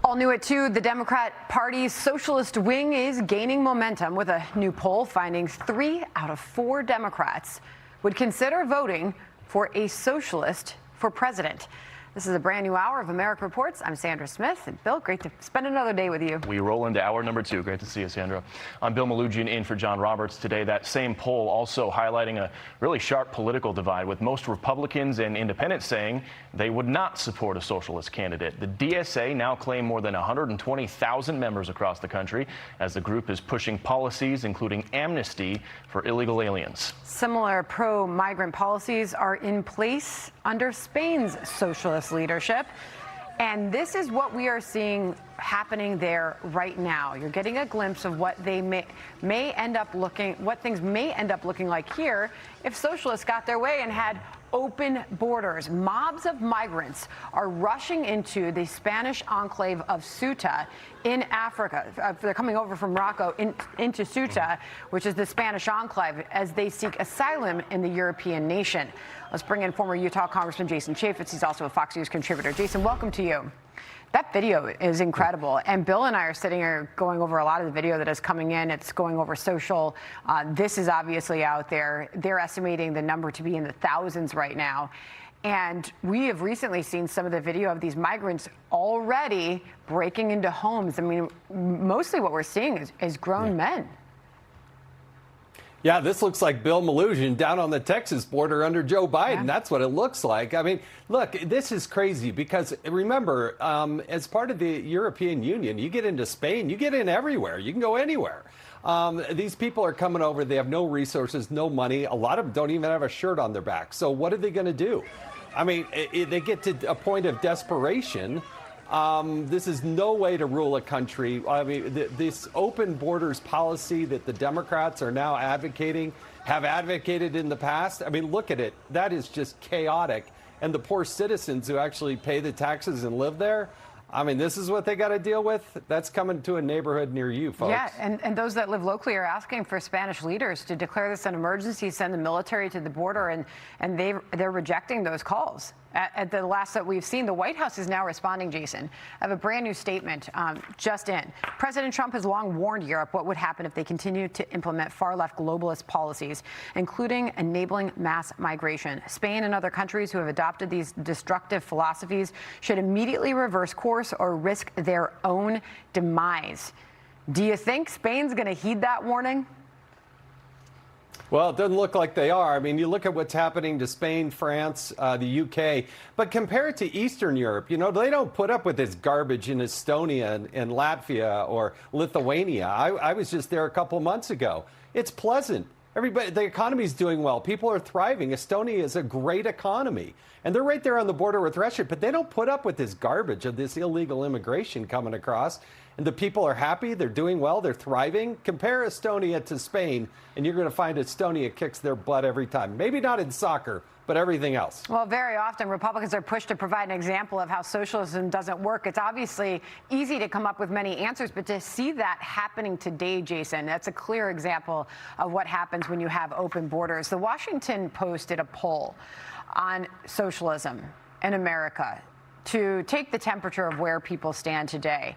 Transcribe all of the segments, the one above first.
All new at 2, the Democrat Party's socialist wing is gaining momentum with a new poll finding 3 out of 4 Democrats would consider voting for a socialist for president. This is a brand new hour of America Reports. I'm Sandra Smith. And Bill, great to spend another day with you. We roll into hour number 2. Great to see you, Sandra. I'm Bill Malugian in for John Roberts today. That same poll also highlighting a really sharp political divide, with most Republicans and independents saying they would not support a socialist candidate. The DSA now claim more than 120,000 members across the country as the group is pushing policies including amnesty for illegal aliens. Similar pro-migrant policies are in place under Spain's socialist leadership. And this is what we are seeing happening there right now. You're getting a glimpse of what they may end up looking, what things may end up looking like here if socialists got their way and had open borders. Mobs of migrants are rushing into the Spanish enclave of Ceuta in Africa. They're coming over from Morocco into Ceuta, which is the Spanish enclave, as they seek asylum in the European nation. Let's bring in former Utah Congressman Jason Chaffetz. He's also a Fox News contributor. Jason, welcome to you. That video is incredible. And Bill and I are sitting here going over a lot of the video that is coming in. It's going over social. This is obviously out there. They're estimating the number to be in the thousands right now. And we have recently seen some of the video of these migrants already breaking into homes. I mean, mostly what we're seeing is grown men. Yeah, this looks like Bill Malugian down on the Texas border under Joe Biden. Yeah. That's what it looks like. I mean, look, this is crazy because remember, as part of the European Union, you get into Spain, you get in everywhere. You can go anywhere. These people are coming over. They have no resources, no money. A lot of them don't even have a shirt on their back. So what are they going to do? I mean, they get to a point of desperation. This is no way to rule a country. I mean, this open borders policy that the Democrats are now advocating, have advocated in the past. I mean, look at it. That is just chaotic. And the poor citizens who actually pay the taxes and live there, I mean, this is what they got to deal with. That's coming to a neighborhood near you, folks. Yeah, and those that live locally are asking for Spanish leaders to declare this an emergency, send the military to the border, and they're rejecting those calls. At the last that we've seen, the White House is now responding, Jason. I have a brand new statement just in. President Trump has long warned Europe what would happen if they continue to implement far-left globalist policies, including enabling mass migration. Spain and other countries who have adopted these destructive philosophies should immediately reverse course or risk their own demise. Do you think Spain's going to heed that warning? Well, it doesn't look like they are. I mean, you look at what's happening to Spain, France, the UK, but compare it to Eastern Europe. You know, they don't put up with this garbage in Estonia and Latvia or Lithuania. I was just there a couple months ago. It's pleasant. Everybody, the economy's doing well. People are thriving. Estonia is a great economy. And they're right there on the border with Russia, but they don't put up with this garbage of this illegal immigration coming across. And the people are happy, they're doing well, they're thriving. Compare Estonia to Spain, and you're going to find Estonia kicks their butt every time. Maybe not in soccer, but everything else. Well, very often Republicans are pushed to provide an example of how socialism doesn't work. It's obviously easy to come up with many answers, but to see that happening today, Jason, that's a clear example of what happens when you have open borders. The Washington Post did a poll on socialism in America to take the temperature of where people stand today.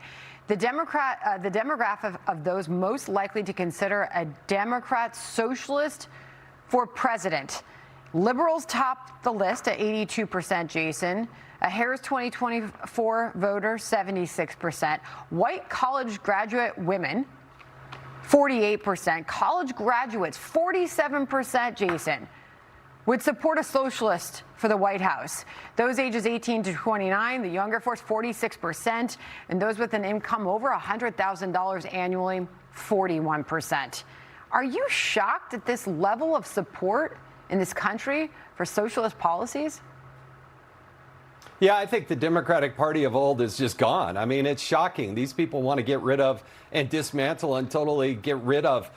The demographic of those most likely to consider a Democrat socialist for president. Liberals topped the list at 82%, Jason. A Harris 2024 voter, 76%. White college graduate women, 48%. College graduates, 47%, Jason, would support a socialist for the White House. Those ages 18 to 29, the younger force, 46%, and those with an income over $100,000 annually, 41%. Are you shocked at this level of support in this country for socialist policies? Yeah, I think the Democratic Party of old is just gone. I mean, it's shocking. These people want to get rid of and dismantle and totally get rid of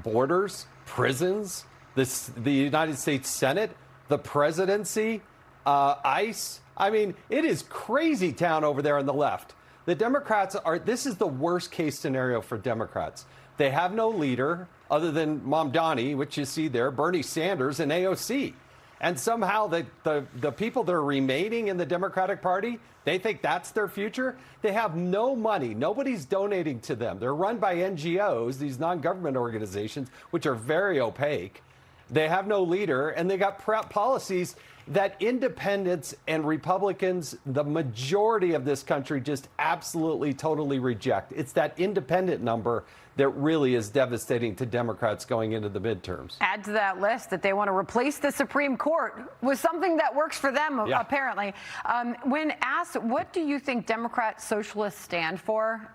borders, prisons, the United States Senate, the presidency, ICE. I mean, it is crazy town over there on the left. The Democrats this is the worst case scenario for Democrats. They have no leader other than Mamdani, which you see there, Bernie Sanders and AOC. And somehow the people that are remaining in the Democratic Party, they think that's their future. They have no money. Nobody's donating to them. They're run by NGOs, these non-government organizations, which are very opaque. They have no leader, and they got policies that independents and Republicans, the majority of this country, just absolutely, totally reject. It's that independent number that really is devastating to Democrats going into the midterms. Add to that list that they want to replace the Supreme Court with something that works for them, apparently. When asked, what do you think Democrat Socialists stand for?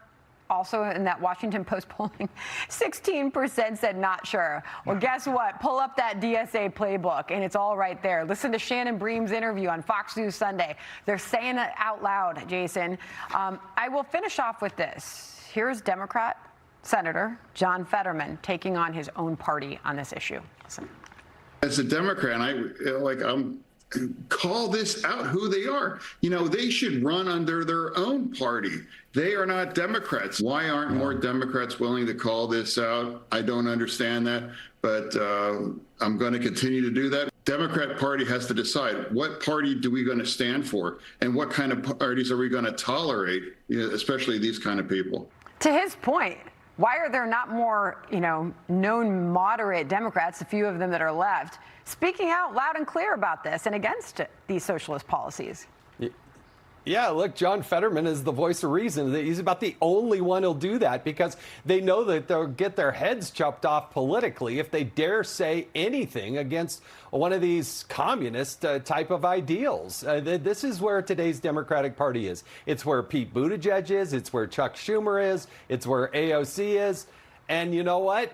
Also in that Washington Post polling, 16% said not sure. Well, guess what? Pull up that DSA playbook, and it's all right there. Listen to Shannon Bream's interview on Fox News Sunday. They're saying it out loud, Jason. I will finish off with this. Here's Democrat Senator John Fetterman taking on his own party on this issue. Listen. As a Democrat, I'm call this out who they are. You know, they should run under their own party. They are not Democrats. Why aren't more Democrats willing to call this out? I don't understand that, but I'm going to continue to do that. Democrat Party has to decide what party do we going to stand for and what kind of parties are we going to tolerate, especially these kind of people. To his point, why are there not more, known moderate Democrats, a few of them that are left, speaking out loud and clear about this and against these socialist policies? Yeah, look, John Fetterman is the voice of reason. He's about the only one who'll do that because they know that they'll get their heads chopped off politically if they dare say anything against one of these communist type of ideals. This is where today's Democratic Party is. It's where Pete Buttigieg is. It's where Chuck Schumer is. It's where AOC is. And you know what?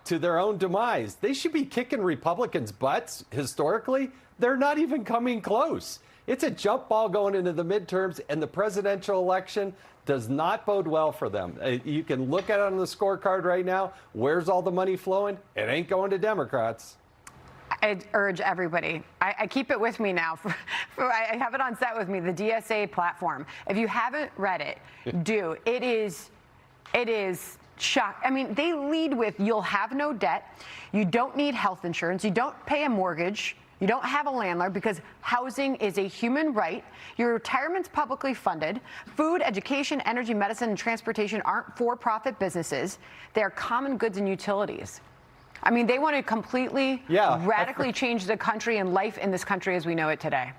To their own demise. They should be kicking Republicans' butts historically. They're not even coming close. It's a jump ball going into the midterms, and the presidential election does not bode well for them. You can look at it on the scorecard right now. Where's all the money flowing? It ain't going to Democrats. I urge everybody. I keep it with me now. I have it on set with me, the DSA platform. If you haven't read it, do. It is shock. I mean, they lead with you'll have no debt, you don't need health insurance, you don't pay a mortgage, you don't have a landlord because housing is a human right. Your retirement's publicly funded. Food, education, energy, medicine, and transportation aren't for-profit businesses. They're common goods and utilities. I mean, they want to completely, radically change the country and life in this country as we know it today.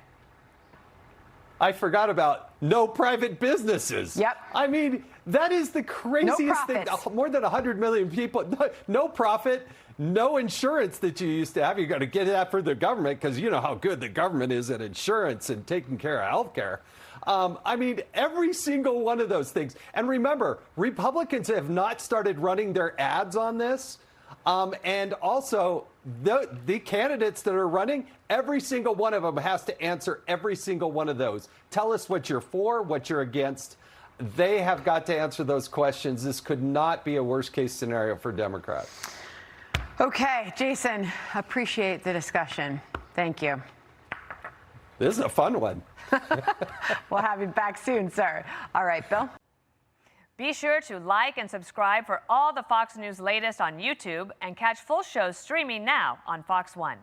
I forgot about no private businesses. Yep. I mean, that is the craziest thing. More than 100 million people, no profit, no insurance that you used to have. You got to get that for the government because you know how good the government is at insurance and taking care of health care. I mean, every single one of those things. And remember, Republicans have not started running their ads on this. And also, the candidates that are running, every single one of them has to answer every single one of those. Tell us what you're for, what you're against. They have got to answer those questions. This could not be a worst-case scenario for Democrats. Okay, Jason, appreciate the discussion. Thank you. This is a fun one. We'll have you back soon, sir. All right, Bill. Be sure to like and subscribe for all the Fox News latest on YouTube and catch full shows streaming now on Fox One.